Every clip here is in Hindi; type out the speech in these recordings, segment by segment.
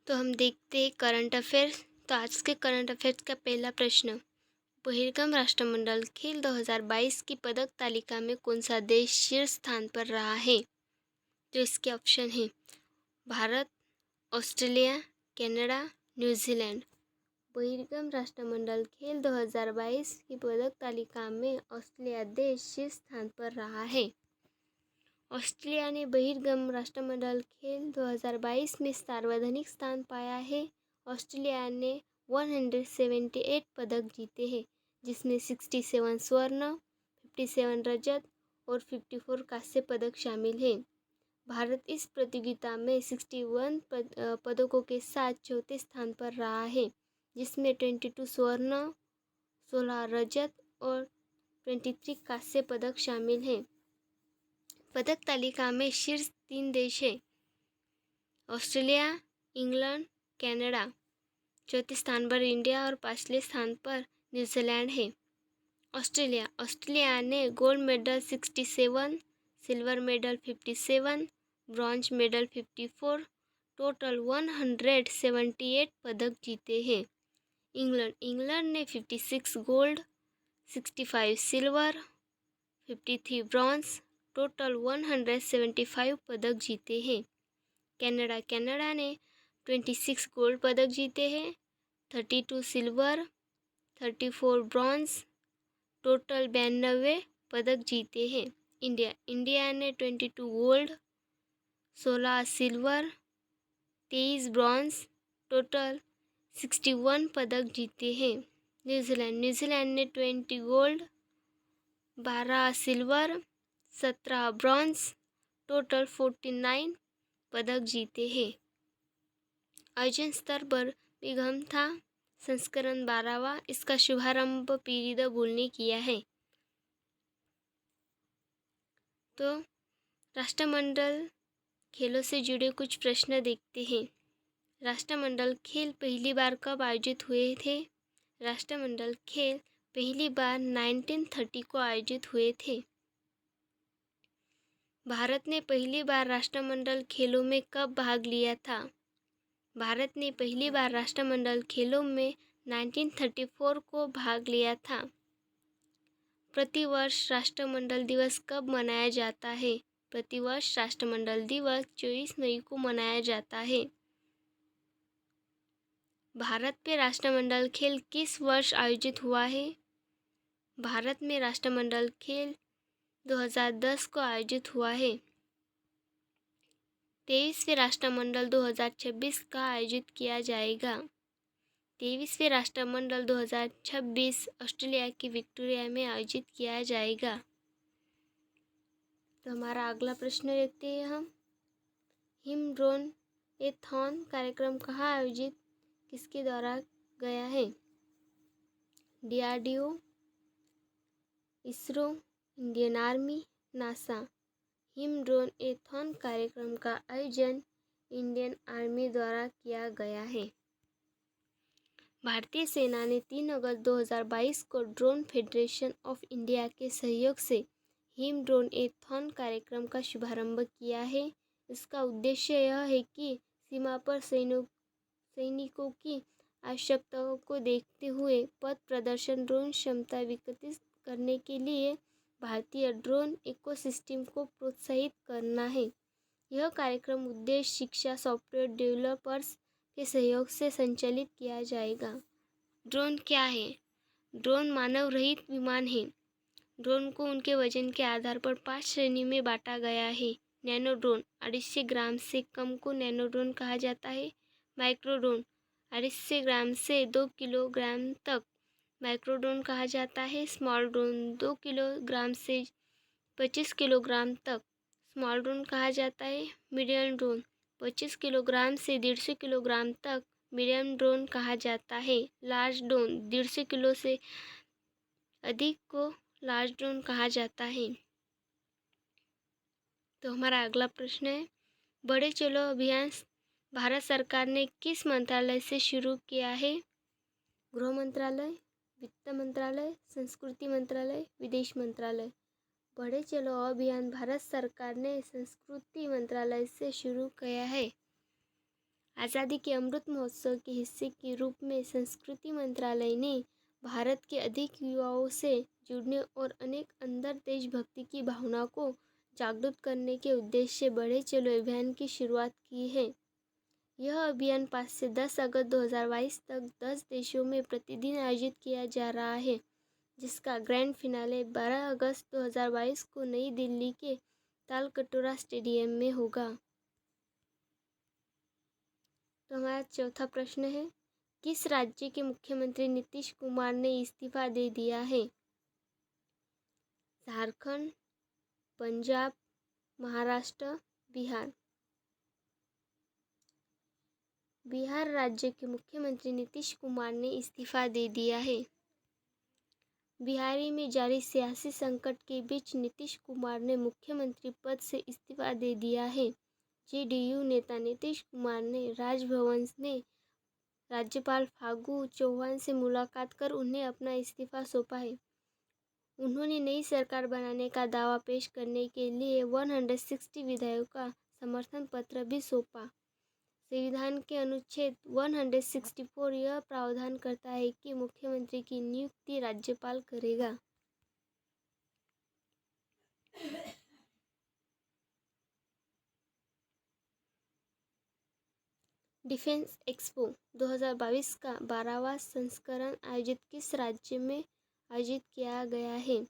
तो हम देखते हैं करंट अफेयर्स। तो आज के करंट अफेयर्स का पहला प्रश्न, बहिर्गम राष्ट्रमंडल खेल 2022 की पदक तालिका में कौन सा देश शीर्ष स्थान पर रहा है? तो इसके ऑप्शन हैं भारत, ऑस्ट्रेलिया, कनाडा, न्यूजीलैंड। बहिर्गम राष्ट्रमंडल खेल 2022 की पदक तालिका में ऑस्ट्रेलिया देश शीर्ष स्थान पर रहा है। ऑस्ट्रेलिया ने बहिर्गम राष्ट्रमंडल खेल 2022 में सार्वजनिक स्थान पाया है। ऑस्ट्रेलिया ने 178 पदक जीते हैं, जिसमें 67 स्वर्ण, 57 रजत और 54 कांस्य पदक शामिल हैं। भारत इस प्रतियोगिता में 61 पदकों के साथ चौथे स्थान पर रहा है, जिसमें 22 स्वर्ण, 16 रजत और 23 कांस्य पदक शामिल हैं। पदक तालिका में शीर्ष 3 देश हैं ऑस्ट्रेलिया, इंग्लैंड, कनाडा। चौथे स्थान पर इंडिया और पांचवें स्थान पर न्यूजीलैंड है। ऑस्ट्रेलिया ने gold medal 67, silver medal 57, bronze medal 54, total 178 पदक जीते हैं। इंग्लैंड ने 56 गोल्ड, 65 सिल्वर, 53 ब्रॉन्ज, टोटल 175 पदक जीते हैं। कनाडा ने 26 गोल्ड पदक जीते हैं, 32 सिल्वर, 34 ब्रॉन्ज, टोटल 92 पदक जीते हैं। इंडिया ने 22 गोल्ड, 16 सिल्वर, 23 ब्रॉन्ज, टोटल 61 पदक जीते हैं। न्यूजीलैंड ने 20 गोल्ड, 12 सिल्वर, 17 ब्रॉन्ज, टोटल 49 पदक जीते हैं। आयोजन स्तर पर बिघम था संस्करण 12वां। इसका शुभारंभ पीरी द बुल ने किया है। तो राष्ट्रमंडल खेलों से जुड़े कुछ प्रश्न देखते हैं। राष्ट्रमंडल खेल पहली बार कब आयोजित हुए थे? राष्ट्रमंडल खेल पहली बार 1930 को आयोजित हुए थे। भारत ने पहली बार राष्ट्रमंडल खेलों में कब भाग लिया था? भारत ने पहली बार राष्ट्रमंडल खेलों में 1934 को भाग लिया था। प्रतिवर्ष राष्ट्रमंडल दिवस कब मनाया जाता है? प्रतिवर्ष राष्ट्रमंडल दिवस 24 मई को मनाया जाता है। भारत में राष्ट्रमंडल खेल किस वर्ष आयोजित हुआ है? भारत में राष्ट्रमंडल खेल 2010 को आयोजित हुआ है। 23वें राष्ट्रमंडल 2026 का आयोजित किया जाएगा। 23वें राष्ट्रमंडल 2026 ऑस्ट्रेलिया की विक्टोरिया में आयोजित किया जाएगा। तो हमारा अगला प्रश्न देखते हैं हम। हिम ड्रोन एथॉन कार्यक्रम कहाँ आयोजित किसके द्वारा गया है? DRDO, ISRO, Indian army, NASA. Him droneathon कार्यक्रम का आयोजन इंडियन आर्मी द्वारा किया गया है। भारतीय सेना ने 3 अगस्त 2022 को ड्रोन फेडरेशन ऑफ इंडिया के सहयोग से हिम ड्रोन एथॉन कार्यक्रम का शुभारंभ किया है। इसका उद्देश्य यह है कि सीमा पर सैनिकों की आवश्यकताओं को देखते हुए पथ प्रदर्शन ड्रोन क्षमता विकसित करने के लिए भारतीय ड्रोन इकोसिस्टम को प्रोत्साहित करना है। यह कार्यक्रम उद्देश्य शिक्षा सॉफ्टवेयर डेवलपर्स के सहयोग से संचालित किया जाएगा। ड्रोन क्या है? ड्रोन मानव रहित विमान है। ड्रोन को उनके वजन के आधार पर 5 श्रेणी में बांटा गया है। नैनो ड्रोन 250 ग्राम से कम को नैनो ड्रोन कहा जाता है। माइक्रो ड्रोन 250 ग्राम से 2 किलोग्राम तक माइक्रो ड्रोन कहा जाता है। स्मॉल ड्रोन 2 किलोग्राम से 25 किलोग्राम तक स्मॉल ड्रोन कहा जाता है। मीडियम ड्रोन 25 किलोग्राम से 150 किलोग्राम तक मीडियम ड्रोन कहा जाता है। लार्ज ड्रोन 150 किलो से अधिक को लार्ज ड्रोन कहा जाता है। तो हमारा अगला प्रश्न है, बड़े चलो अभियान भारत सरकार ने किस मंत्रालय से शुरू किया है? गृह मंत्रालय, वित्त मंत्रालय, संस्कृति मंत्रालय, विदेश मंत्रालय। बड़े चलो अभियान भारत सरकार ने संस्कृति मंत्रालय से शुरू किया है। आज़ादी के अमृत महोत्सव के हिस्से के रूप में संस्कृति मंत्रालय ने भारत के अधिक युवाओं से जुड़ने और अनेक अंदर देशभक्ति की भावना को जागरूक करने के उद्देश्य से बढ़े चलो अभियान की शुरुआत की है। यह अभियान 5 से 10 अगस्त 2022 तक 10 देशों में प्रतिदिन आयोजित किया जा रहा है, जिसका ग्रैंड फिनाले 12 अगस्त 2022 को नई दिल्ली के तालकटोरा स्टेडियम में होगा। तो हमारा चौथा प्रश्न है, किस राज्य के मुख्यमंत्री नीतीश कुमार ने इस्तीफा दे दिया है? झारखंड, पंजाब, महाराष्ट्र, बिहार। बिहार राज्य के मुख्यमंत्री नीतीश कुमार ने इस्तीफा दे दिया है। बिहार में जारी सियासी संकट के बीच नीतीश कुमार ने मुख्यमंत्री पद से इस्तीफा दे दिया है। जेडीयू नेता नीतीश कुमार ने राजभवन में राज्यपाल फागू चौहान से मुलाकात कर उन्हें अपना इस्तीफा सौंपा है। उन्होंने नई सरकार बनाने का दावा पेश करने के लिए 160 विधायकों का समर्थन पत्र भी सौंपा। संविधान के अनुच्छेद 164 यह प्रावधान करता है कि मुख्यमंत्री की नियुक्ति राज्यपाल करेगा। डिफेंस एक्सपो 2022 का 12वां संस्करण आयोजित किस राज्य में आयोजित किया गया है?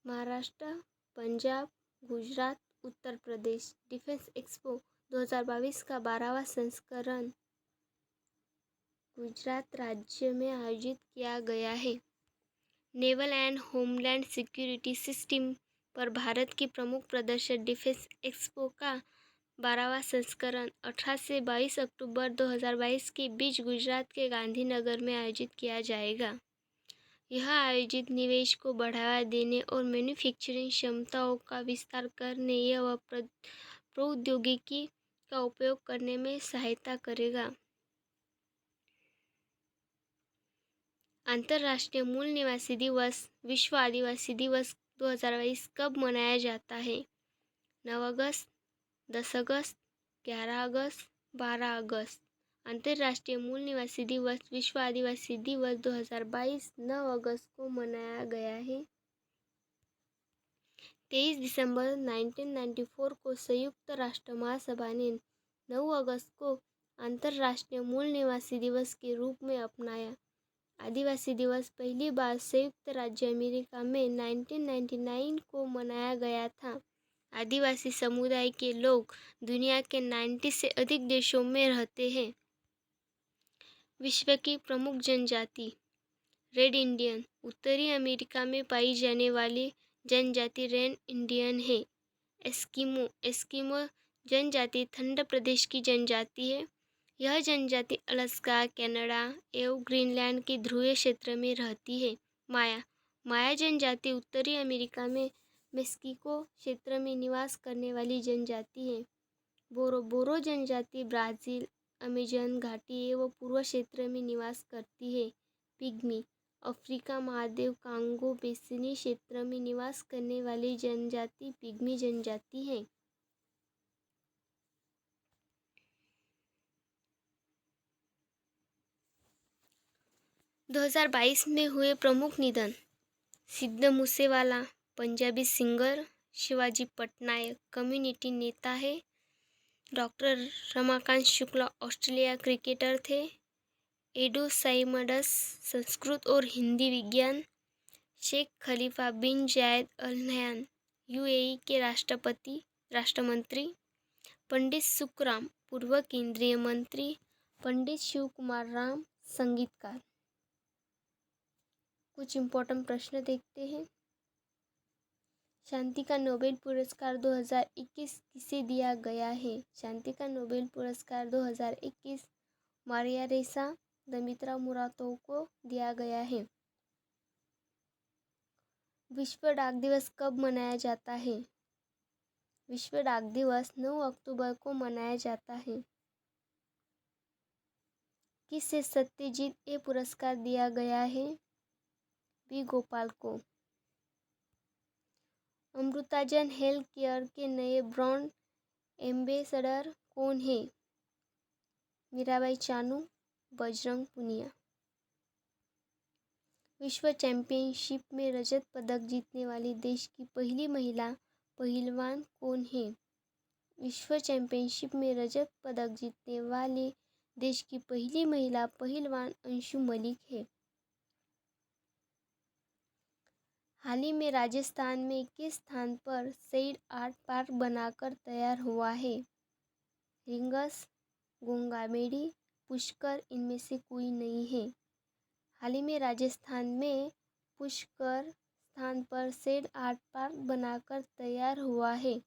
महाराष्ट्र, पंजाब, गुजरात, उत्तर प्रदेश। डिफेंस एक्सपो 2022 का 12वां संस्करण गुजरात राज्य में आयोजित किया गया है। Naval and homeland security system पर भारत की प्रमुख प्रदर्शन डिफेंस एक्सपो का 12वां संस्करण 18 से 22 अक्टूबर 2022 के बीच गुजरात के गांधीनगर में आयोजित किया जाएगा। यह आयोजित निवेश को बढ़ावा देने और मैन्युफैक्चरिंग क्षमताओं का विस्तार करने व प्रौद्योगिकी का उपयोग करने में सहायता करेगा। अंतर्राष्ट्रीय मूल निवासी दिवस विश्व आदिवासी दिवस 2022 कब मनाया जाता है? 9 अगस्त, 10 अगस्त, 11 अगस्त, 12 अगस्त। अंतर्राष्ट्रीय मूल निवासी दिवस विश्व आदिवासी दिवस 2022 9 अगस्त को मनाया गया है। 23 दिसंबर 1994 को संयुक्त राष्ट्र महासभा ने 9 अगस्त को अंतर्राष्ट्रीय मूल निवासी दिवस के रूप में अपनाया। आदिवासी दिवस पहली बार संयुक्त राज्य अमेरिका में 1999 को मनाया गया था। आदिवासी समुदाय के लोग दुनिया के 90 से अधिक देशों में रहते हैं। विश्व की प्रमुख जनजाति रेड इंडियन उत्तरी अमेरिका में पाई जाने वाली जनजाति रेड इंडियन है। एस्किमो जनजाति ठंड प्रदेश की जनजाति है। यह जनजाति अलास्का, कनाडा एवं ग्रीनलैंड के ध्रुवीय क्षेत्र में रहती है। माया जनजाति उत्तरी अमेरिका में मेक्सिको क्षेत्र में निवास करने वाली जनजाति है। बोरो जनजाति ब्राज़ील, अमेजन घाटी एवं पूर्व क्षेत्र में निवास करती है। पिग्मी अफ्रीका महादेव कांगो बेसिनी क्षेत्र में निवास करने वाली जनजाति पिग्मी जनजाति है। दो 2022 में हुए प्रमुख निधन सिद्ध मूसेवाला पंजाबी सिंगर, शिवाजी पटनायक कम्युनिटी नेता है। Doctor Ramakant Shukla Australia cricketer थे। एडू साइमंड्स संस्कृत और हिंदी विज्ञान। शेख खलीफा बिन जायद अल नहयान यूएई के राष्ट्रमंत्री। पंडित सुखराम पूर्व केंद्रीय मंत्री। पंडित शिव कुमार राम संगीतकार। कुछ इम्पोर्टेंट प्रश्न देखते हैं। शांति का नोबेल पुरस्कार 2021 किसे दिया गया है? शांति का नोबेल पुरस्कार 2021 मारिया रेसा दमित्रा मुरातोव को दिया गया है। विश्व डाक दिवस कब मनाया जाता है? विश्व डाक दिवस 9 अक्टूबर को मनाया जाता है। किसे सत्यजीत ए पुरस्कार दिया गया है? बी गोपाल को। अमृताजन हेल्थ केयर के नए ब्रांड एम्बेसडर कौन है? मीराबाई चानू, बजरंग पुनिया। विश्व चैंपियनशिप में रजत पदक जीतने वाली देश की पहली महिला पहलवान कौन है? विश्व चैंपियनशिप में रजत पदक जीतने वाले देश की पहली महिला पहलवान अंशु मलिक है। हाल ही में राजस्थान में किस स्थान पर सैड आर्ट पार्क बनकर तैयार हुआ है? रिंगस, गोंगामेडी, पुष्कर, इनमें से कोई नहीं है। हाल ही में राजस्थान में पुष्कर स्थान पर सैड आर्ट पार्क बनकर तैयार हुआ है।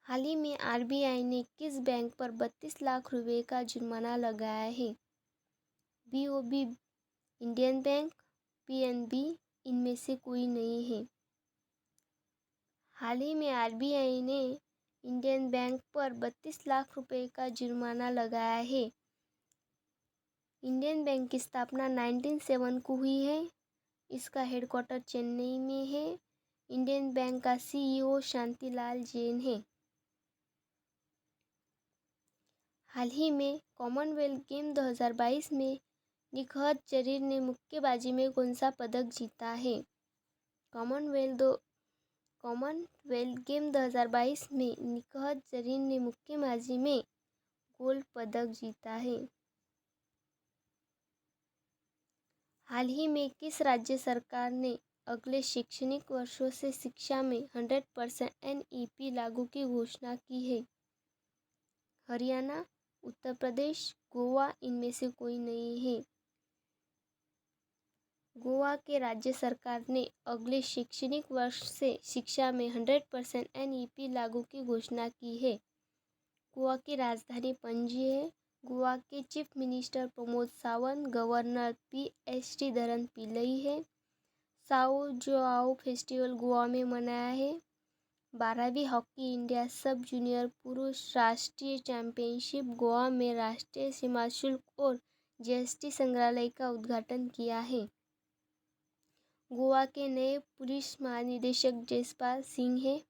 हाल ही में आरबीआई ने किस बैंक पर 32 लाख रुपए का जुर्माना लगाया है? बीओबी, इंडियन बैंक, पीएनबी, इनमें से कोई नहीं है। हाल ही में आरबीआई ने इंडियन बैंक पर 32 लाख रुपए का जुर्माना लगाया है। इंडियन बैंक की स्थापना 1907 को हुई है। इसका हेडक्वार्टर चेन्नई में है। इंडियन बैंक का सीईओ शांतिलाल जैन है। हाल ही में कॉमनवेल्थ गेम 2022 में निखत जरीन ने मुक्केबाजी में कौन सा पदक जीता है? कॉमनवेल्थ गेम 2022 में निखत जरीन ने मुक्केबाजी में गोल्ड पदक जीता है। हाल ही में किस राज्य सरकार ने अगले शैक्षणिक वर्षों से शिक्षा में 100% एनईपी लागू की घोषणा की है? हरियाणा, उत्तर प्रदेश, गोवा, इनमें से कोई नहीं है। गोवा के राज्य सरकार ने अगले शैक्षणिक वर्ष से शिक्षा में 100% एनईपी लागू की घोषणा की है। गोवा की राजधानी पणजी है। गोवा के chief minister Pramod Sawant, governor P S T. Dharam Pillai है। साओ जोआओ फेस्टिवल गोवा में मनाया है। 12वीं हॉकी इंडिया सब जूनियर पुरुष राष्ट्रीय चैंपियनशिप गोवा में राष्ट्रीय सीमा शुल्क और जीएसटी संग्रहालय का उद्घाटन किया है। गोवा के नए पुलिस महानिदेशक जसपाल सिंह हैं।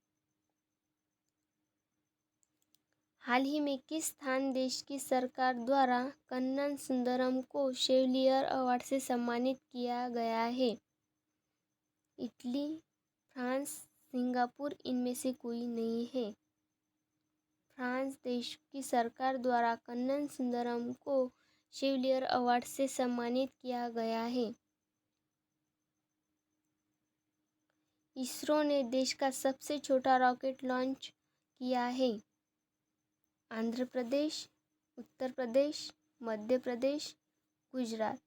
हाल ही में किस स्थान देश की सरकार द्वारा कन्नन सुंदरम को शेवलियर अवार्ड से सम्मानित किया गया है? इटली, फ्रांस, सिंगापुर, इनमें से कोई नहीं है। फ्रांस देश की सरकार द्वारा कन्नन सुंदरम को शेवलियर अवार्ड से सम्मानित किया गया है। इसरो ने देश का सबसे छोटा रॉकेट लॉन्च किया है। आंध्र प्रदेश, उत्तर प्रदेश, मध्य प्रदेश, गुजरात।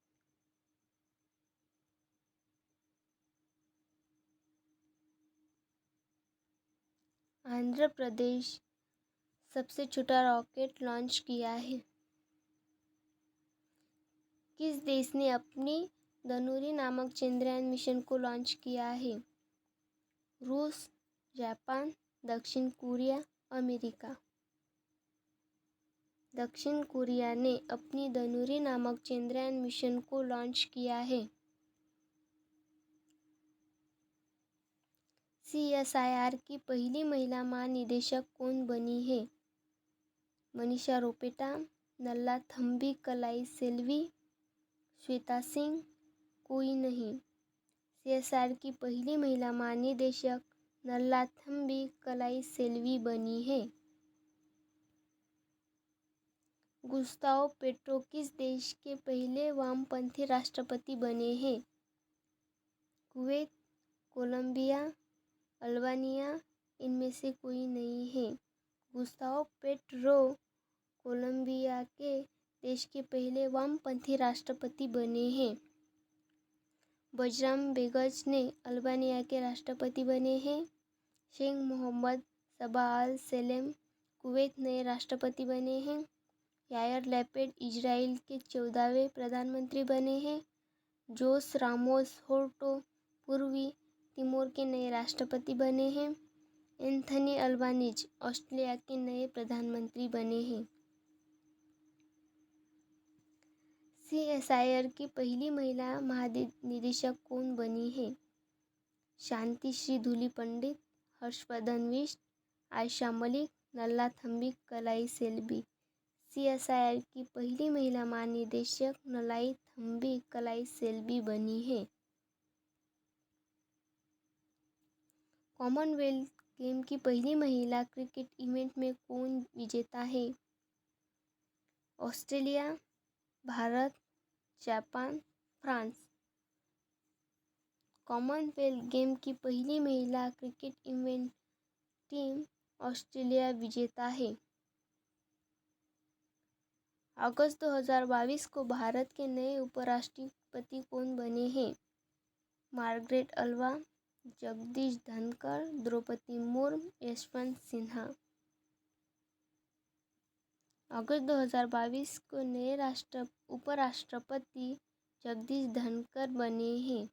आंध्र प्रदेश सबसे छोटा रॉकेट लॉन्च किया है। किस देश ने अपनी धनुरी नामक चंद्रयान मिशन को लॉन्च किया है? रूस, जापान, दक्षिण कोरिया, अमेरिका। दक्षिण कोरिया ने अपनी धनुरी नामक चंद्रयान मिशन को लॉन्च किया है। सीएसआईआर की पहली महिला महानिदेशक कौन बनी है? मनीषा रोपेटा, नल्लाथम्बी कलाई सेल्वी, श्वेता सिंह, कोई नहीं। सीएसआईआर की पहली महिला महानिदेशक नल्लाथम्बी कलाई सेल्वी बनी है। गुस्ताव पेट्रो किस देश के पहले वामपंथी राष्ट्रपति बने हैं? कुवैत, कोलंबिया, अल्बानिया, इनमें से कोई नहीं है। गुस्ताव पेट्रो कोलंबिया के देश के पहले वामपंथी राष्ट्रपति बने हैं। बजराम बेगच ने अल्बानिया के राष्ट्रपति बने हैं। शेख मोहम्मद सबा अल सलेम कुवैत नए राष्ट्रपति बने हैं। यायर लैपिड इजराइल के 14वें प्रधानमंत्री बने हैं। जोस रामोस होर्टो पूर्वी तिमोर के नए राष्ट्रपति बने हैं। एंथनी अल्बानीज ऑस्ट्रेलिया के नए प्रधानमंत्री बने हैं। सीएसआईआर की पहली महिला महानिदेशक कौन बनी है? शांति श्री धूली पंडित, हर्षवर्धन बिष्ट, आयशा मलिक, नल्लाथम्बी कलाई सेल्वी। CSIR की पहली महिला महानिदेशक नल्लाथम्बी कलाई सेल्वी बनी है। कॉमनवेल्थ गेम की पहली महिला क्रिकेट इवेंट में कौन विजेता है? Australia, Bharat, Japan, France. Commonwealth game की पहली महिला क्रिकेट इवेंट टीम ऑस्ट्रेलिया विजेता है। अगस्त 2022 को भारत के नए उपराष्ट्रपति कौन बने हैं? मार्गरेट अल्वा, जगदीश धनखड़, द्रौपदी मुर्मू, यशवंत सिन्हा। अगस्त 2022 को नए उपराष्ट्रपति जगदीश धनखड़ बने हैं।